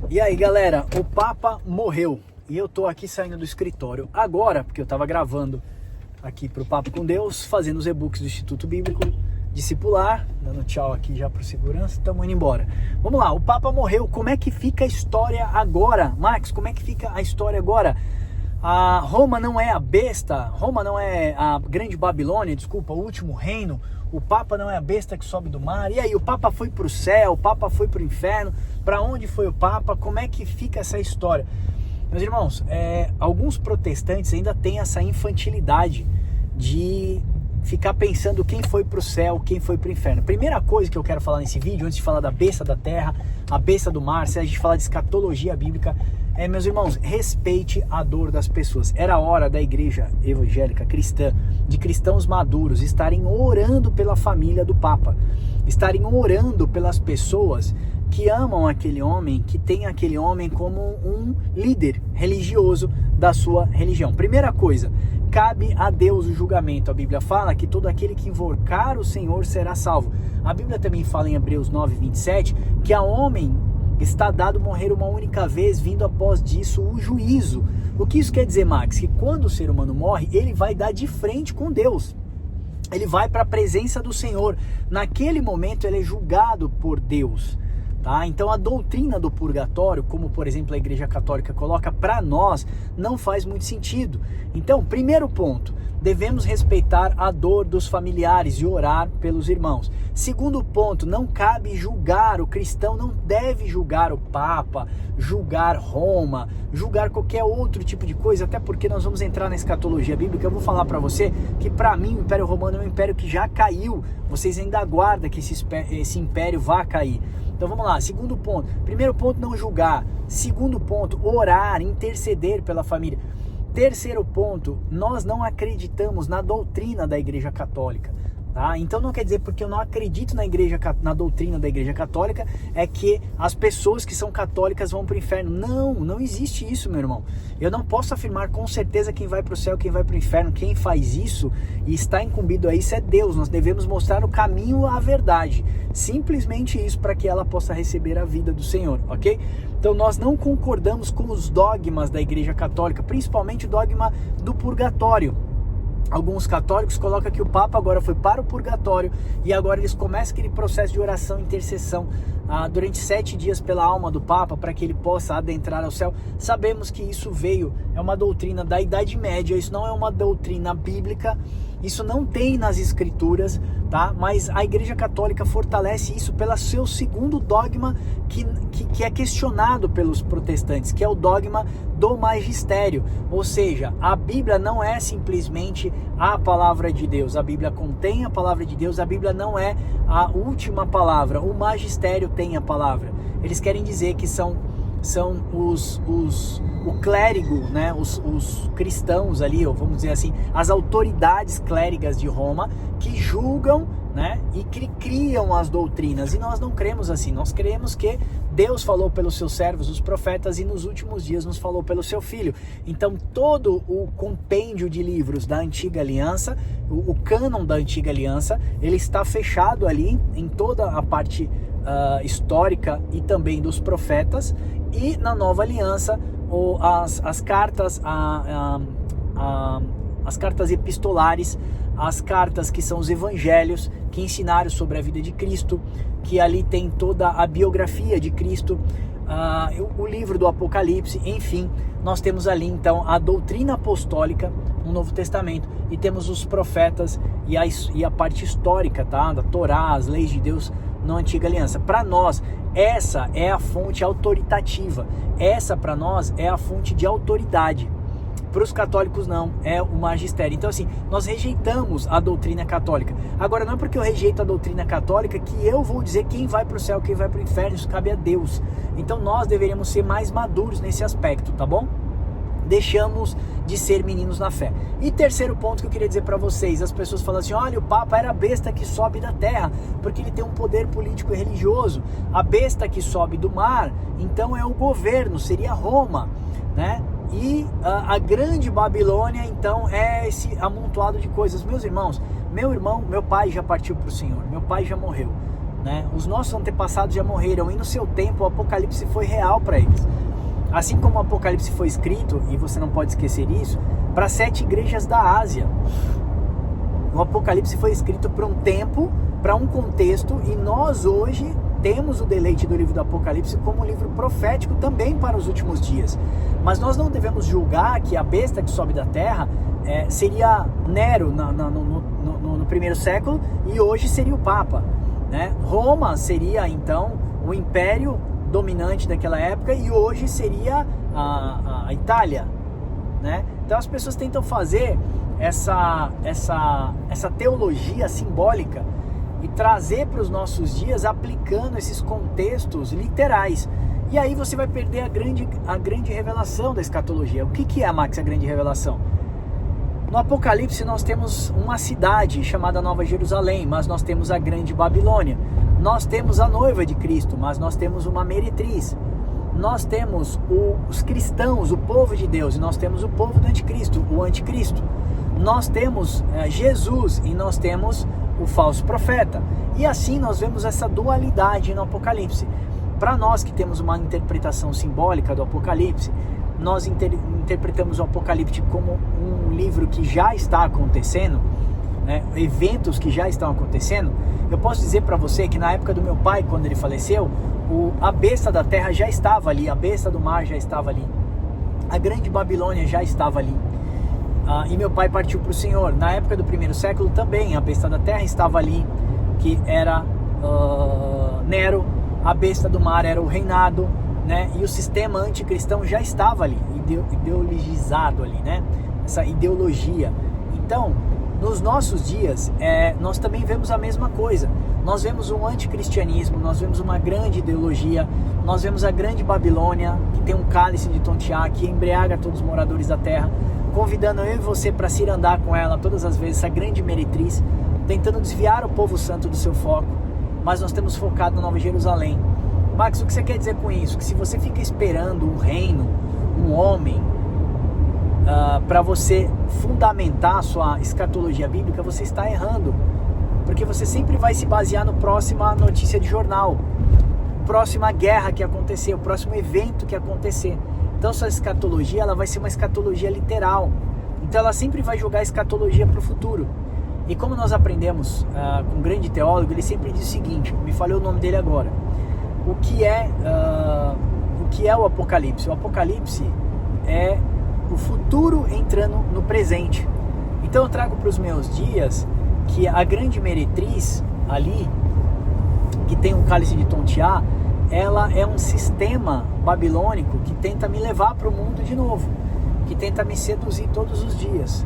E aí galera, o Papa morreu e eu tô aqui saindo do escritório agora, porque eu tava gravando aqui pro Papo com Deus, fazendo os e-books do Instituto Bíblico Discipular, dando tchau aqui já pro segurança, estamos indo embora. Vamos lá, o Papa morreu, como é que fica a história agora? Max, como é que fica a história agora? A Roma não é a besta, Roma não é a grande Babilônia, desculpa, o último reino, o Papa não é a besta que sobe do mar, e aí o Papa foi para o céu, o Papa foi para o inferno, para onde foi o Papa, como é que fica essa história? Meus irmãos, alguns protestantes ainda têm essa infantilidade de ficar pensando quem foi para o céu, quem foi para o inferno. Primeira coisa que eu quero falar nesse vídeo, antes de falar da besta da terra, a besta do mar, se a gente falar de escatologia bíblica, meus irmãos, respeite a dor das pessoas. Era hora da igreja evangélica cristã, de cristãos maduros, estarem orando pela família do Papa, estarem orando pelas pessoas que amam aquele homem, que tem aquele homem como um líder religioso da sua religião. Primeira coisa, cabe a Deus o julgamento. A Bíblia fala que todo aquele que invocar o Senhor será salvo. A Bíblia também fala em Hebreus 9:27 que a homem está dado morrer uma única vez, vindo após disso o juízo. O que isso quer dizer, Max? Que quando o ser humano morre, ele vai dar de frente com Deus. Ele vai para a presença do Senhor. Naquele momento ele é julgado por Deus. Tá? Então a doutrina do purgatório, como por exemplo a Igreja Católica coloca para nós, não faz muito sentido. Então, primeiro ponto, devemos respeitar a dor dos familiares e orar pelos irmãos. Segundo ponto, não cabe julgar, o cristão não deve julgar o Papa, julgar Roma, julgar qualquer outro tipo de coisa, até porque nós vamos entrar na escatologia bíblica. Eu vou falar para você que para mim o Império Romano é um império que já caiu, vocês ainda aguardam que esse império vá cair. Então vamos lá, segundo ponto. Primeiro ponto, não julgar. Segundo ponto, orar, interceder pela família. Terceiro ponto, nós não acreditamos na doutrina da Igreja Católica. Tá? Então não quer dizer porque eu não acredito na doutrina da Igreja Católica é que as pessoas que são católicas vão para o inferno. Não existe isso, meu irmão. Eu não posso afirmar com certeza quem vai para o céu, quem vai para o inferno. Quem faz isso e está incumbido a isso é Deus. Nós devemos mostrar o caminho à verdade. Simplesmente isso, para que ela possa receber a vida do Senhor, ok? Então nós não concordamos com os dogmas da Igreja Católica, principalmente o dogma do purgatório. Alguns católicos colocam que o Papa agora foi para o purgatório e agora eles começam aquele processo de oração e intercessão durante 7 dias pela alma do Papa, para que ele possa adentrar ao céu. Sabemos que isso é uma doutrina da Idade Média, isso não é uma doutrina bíblica, isso não tem nas escrituras, tá? Mas a Igreja Católica fortalece isso pelo seu segundo dogma que é questionado pelos protestantes, que é o dogma do magistério. Ou seja, a Bíblia não é simplesmente a palavra de Deus, a Bíblia contém a palavra de Deus, a Bíblia não é a última palavra, o magistério tem a palavra. Eles querem dizer que são o clérigo, né, os cristãos ali, ou vamos dizer assim, as autoridades clérigas de Roma que julgam, né, e que criam as doutrinas. E nós não cremos assim, nós cremos que Deus falou pelos seus servos, os profetas, e nos últimos dias nos falou pelo seu Filho. Então todo o compêndio de livros da Antiga Aliança, o cânon da Antiga Aliança, ele está fechado ali em toda a parte histórica e também dos profetas, e na Nova Aliança as cartas as cartas epistolares, as cartas que são os evangelhos, que ensinaram sobre a vida de Cristo, que ali tem toda a biografia de Cristo, o livro do Apocalipse, enfim, nós temos ali então a doutrina apostólica no Novo Testamento, e temos os profetas e a parte histórica, tá? Da Torá, as leis de Deus na Antiga Aliança. Para nós, essa é a fonte autoritativa, essa para nós é a fonte de autoridade. Para os católicos não, é o magistério. Então assim, nós rejeitamos a doutrina católica. Agora não é porque eu rejeito a doutrina católica que eu vou dizer quem vai para o céu, quem vai para o inferno, isso cabe a Deus. Então nós deveríamos ser mais maduros nesse aspecto, tá bom? Deixamos de ser meninos na fé. E terceiro ponto que eu queria dizer para vocês, as pessoas falam assim, olha, o Papa era a besta que sobe da terra, porque ele tem um poder político e religioso. A besta que sobe do mar, então é o governo, seria Roma, né? E a grande Babilônia, então, é esse amontoado de coisas. Meus irmãos, meu pai já partiu para o Senhor, meu pai já morreu, né? Os nossos antepassados já morreram e no seu tempo o Apocalipse foi real para eles. Assim como o Apocalipse foi escrito, e você não pode esquecer isso, para 7 igrejas da Ásia. O Apocalipse foi escrito para um tempo, para um contexto, e nós hoje temos o deleite do livro do Apocalipse como um livro profético também para os últimos dias. Mas nós não devemos julgar que a besta que sobe da terra seria Nero no primeiro século e hoje seria o Papa, né? Roma seria então o império dominante daquela época e hoje seria a Itália, né? Então as pessoas tentam fazer essa teologia simbólica e trazer para os nossos dias aplicando esses contextos literais. E aí você vai perder a grande revelação da escatologia. O que é, Max, a grande revelação? No Apocalipse nós temos uma cidade chamada Nova Jerusalém, mas nós temos a grande Babilônia. Nós temos a noiva de Cristo, mas nós temos uma meretriz. Nós temos os cristãos, o povo de Deus, e nós temos o povo do anticristo, o anticristo. Nós temos Jesus e nós temos o falso profeta. E assim nós vemos essa dualidade no Apocalipse. Para nós que temos uma interpretação simbólica do Apocalipse, nós interpretamos o Apocalipse como um livro que já está acontecendo, né? Eventos que já estão acontecendo. Eu posso dizer para você que na época do meu pai, quando ele faleceu, a besta da terra já estava ali, a besta do mar já estava ali, a grande Babilônia já estava ali. E meu pai partiu para o Senhor. Na época do primeiro século também, a besta da terra estava ali, que era Nero, a besta do mar era o reinado, né? E o sistema anticristão já estava ali, ideologizado ali, né? Essa ideologia. Então, nos nossos dias, nós também vemos a mesma coisa. Nós vemos um anticristianismo, nós vemos uma grande ideologia, nós vemos a grande Babilônia, que tem um cálice de tontear, que embriaga todos os moradores da terra, convidando eu e você para se ir andar com ela todas as vezes, essa grande meretriz, tentando desviar o povo santo do seu foco. Mas nós temos focado na Nova Jerusalém. Max, o que você quer dizer com isso? Que se você fica esperando um reino, um homem, para você fundamentar a sua escatologia bíblica, você está errando. Porque você sempre vai se basear no próxima notícia de jornal, próxima guerra que acontecer, o próximo evento que acontecer. Então sua escatologia ela vai ser uma escatologia literal. Então ela sempre vai jogar a escatologia para o futuro. E como nós aprendemos com um grande teólogo, ele sempre diz o seguinte, me falhou o nome dele agora. O que é o Apocalipse? O Apocalipse é o futuro entrando no presente. Então eu trago para os meus dias que a grande meretriz ali, que tem um cálice de tontear, ela é um sistema babilônico que tenta me levar para o mundo de novo, que tenta me seduzir todos os dias.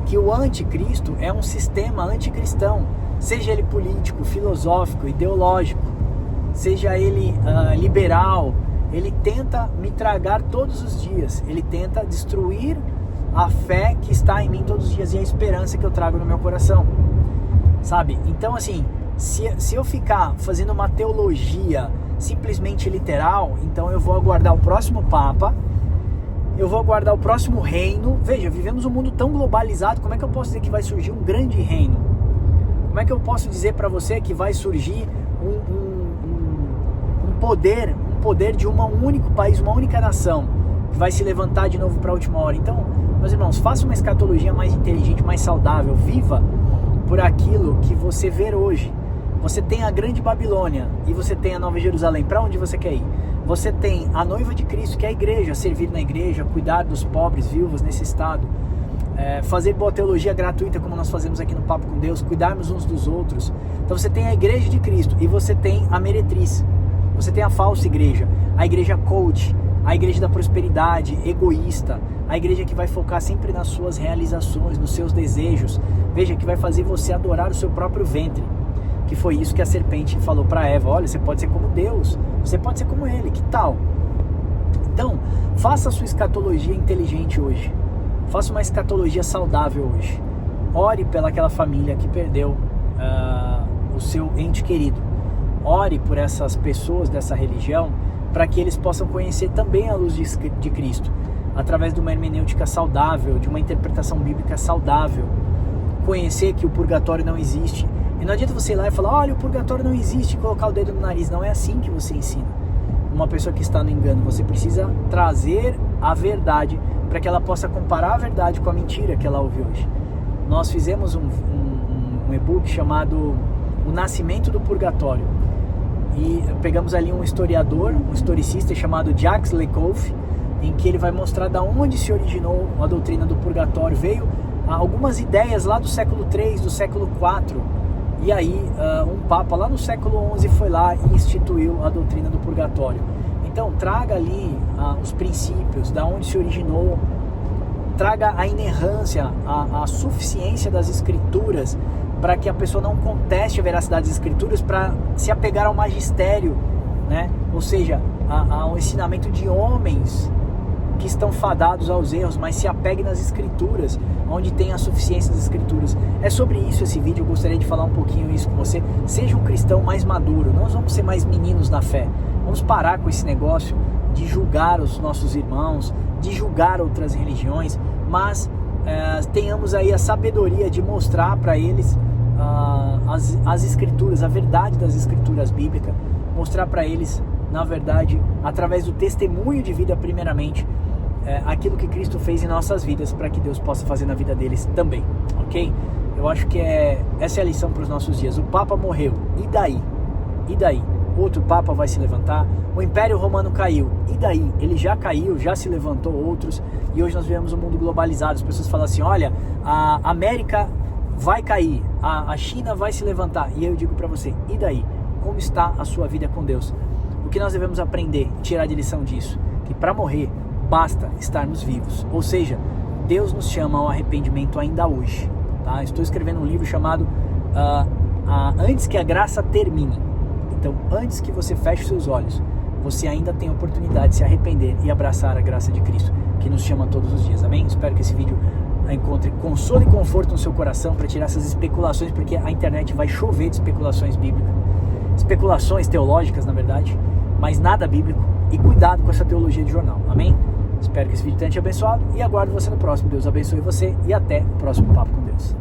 Que o anticristo é um sistema anticristão, seja ele político, filosófico, ideológico, seja ele liberal, ele tenta me tragar todos os dias, ele tenta destruir a fé que está em mim todos os dias e a esperança que eu trago no meu coração, sabe? Então assim, se eu ficar fazendo uma teologia simplesmente literal, então eu vou aguardar o próximo Papa, eu vou aguardar o próximo reino. Veja, vivemos um mundo tão globalizado, como é que eu posso dizer que vai surgir um grande reino? Como é que eu posso dizer para você que vai surgir um poder de um único país, uma única nação, que vai se levantar de novo para a última hora? Então, meus irmãos, faça uma escatologia mais inteligente, mais saudável, viva por aquilo que você vê hoje. Você tem a grande Babilônia e você tem a Nova Jerusalém. Para onde você quer ir? Você tem a noiva de Cristo, que é a igreja, servir na igreja, cuidar dos pobres, viúvas, necessitados, fazer boa teologia gratuita, como nós fazemos aqui no Papo com Deus, cuidarmos uns dos outros. Então você tem a igreja de Cristo e você tem a meretriz. Você tem a falsa igreja, a igreja coach, a igreja da prosperidade, egoísta, a igreja que vai focar sempre nas suas realizações, nos seus desejos. Veja, que vai fazer você adorar o seu próprio ventre. Que foi isso que a serpente falou para Eva: olha, você pode ser como Deus, você pode ser como Ele, que tal? Então, faça a sua escatologia inteligente hoje, faça uma escatologia saudável hoje. Ore pelaquela família que perdeu o seu ente querido. Ore por essas pessoas dessa religião, para que eles possam conhecer também a luz de Cristo, através de uma hermenêutica saudável, de uma interpretação bíblica saudável. Conhecer que o purgatório não existe E não adianta você ir lá e falar, olha, o purgatório não existe, colocar o dedo no nariz. Não é assim que você ensina uma pessoa que está no engano. Você precisa trazer a verdade para que ela possa comparar a verdade com a mentira que ela ouve hoje. Nós fizemos um e-book chamado O Nascimento do Purgatório. E pegamos ali um historiador, um historicista chamado Jacques Lecouf, em que ele vai mostrar da onde se originou a doutrina do purgatório. Veio algumas ideias lá do século III, do século IV. E aí um papa lá no século XI foi lá e instituiu a doutrina do purgatório. Então traga ali os princípios, da onde se originou, traga a inerrância, a suficiência das escrituras, para que a pessoa não conteste a veracidade das escrituras, para se apegar ao magistério, né? Ou seja, ao ensinamento de homens que estão fadados aos erros, mas se apegue nas escrituras, onde tem a suficiência das escrituras. É sobre isso esse vídeo, eu gostaria de falar um pouquinho isso com você. Seja um cristão mais maduro, nós vamos ser mais meninos na fé. Vamos parar com esse negócio de julgar os nossos irmãos, de julgar outras religiões, mas tenhamos aí a sabedoria de mostrar para eles as escrituras, a verdade das escrituras bíblicas, mostrar para eles, na verdade, através do testemunho de vida primeiramente, aquilo que Cristo fez em nossas vidas, para que Deus possa fazer na vida deles também, ok? Eu acho que essa é a lição para os nossos dias. O Papa morreu, e daí? E daí? Outro Papa vai se levantar. O Império Romano caiu, e daí? Ele já caiu, já se levantou outros, e hoje nós vivemos um mundo globalizado. As pessoas falam assim, olha, a América vai cair, a China vai se levantar, e eu digo para você, e daí? Como está a sua vida com Deus? O que nós devemos aprender, tirar de lição disso? Que para morrer, basta estarmos vivos. Ou seja, Deus nos chama ao arrependimento ainda hoje. Tá? Estou escrevendo um livro chamado Antes que a Graça Termine. Então, antes que você feche seus olhos, você ainda tem a oportunidade de se arrepender e abraçar a graça de Cristo, que nos chama todos os dias. Amém? Espero que esse vídeo encontre consolo e conforto no seu coração para tirar essas especulações, porque a internet vai chover de especulações bíblicas, especulações teológicas, na verdade, mas nada bíblico. E cuidado com essa teologia de jornal. Amém? Espero que esse vídeo tenha te abençoado e aguardo você no próximo. Deus abençoe você e até o próximo Papo com Deus.